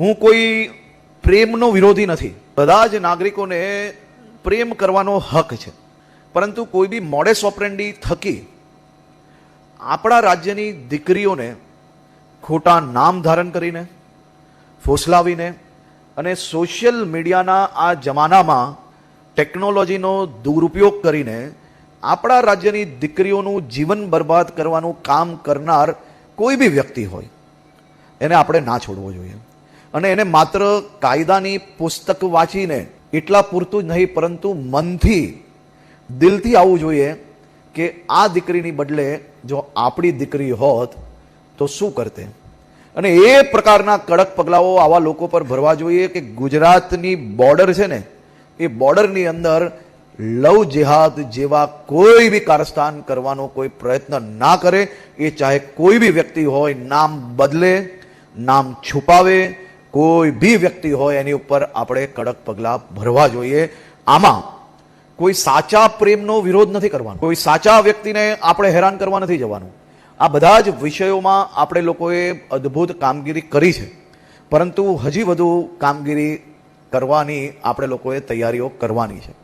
હું કોઈ પ્રેમનો વિરોધી નથી. બધા જ નાગરિકોને પ્રેમ કરવાનો હક છે, પરંતુ કોઈ બી મોડેસ ઓપરેન્ડી થકી આપણા રાજ્યની દીકરીઓને ખોટા નામ ધારણ કરીને, ફોસલાવીને અને સોશિયલ મીડિયાના આ જમાનામાં ટેકનોલોજીનો દુરુપયોગ કરીને આપણા રાજ્યની દીકરીઓનું જીવન બરબાદ કરવાનું કામ કરનાર કોઈ બી વ્યક્તિ હોય એને આપણે ના છોડવો જોઈએ. અને એને માત્ર કાયદાની પુસ્તક વાંચીને એટલા પૂરતું જ નહીં, પરંતુ મનથી, દિલથી આવવું જોઈએ કે આ દીકરીની બદલે જો આપણી દીકરી હોત તો શું કરતે. અને એ પ્રકારના કડક પગલાઓ આવા લોકો પર ભરવા જોઈએ કે ગુજરાતની બોર્ડર છે ને, એ બોર્ડરની અંદર લવ જેહાદ જેવા કોઈ બી કારસ્તાન કરવાનો કોઈ પ્રયત્ન ના કરે. એ ચાહે કોઈ બી વ્યક્તિ હોય, નામ બદલે, નામ છુપાવે, કોઈ બી વ્યક્તિ હોય એની ઉપર આપણે કડક પગલાં ભરવા જોઈએ. આમાં કોઈ સાચા પ્રેમનો વિરોધ નથી કરવાનો, કોઈ સાચા વ્યક્તિને આપણે હેરાન કરવા નથી જવાનું. આ બધા જ વિષયોમાં આપણે લોકોએ અદ્ભુત કામગીરી કરી છે, પરંતુ હજી વધુ કામગીરી કરવાની આપણે લોકોએ તૈયારીઓ કરવાની છે.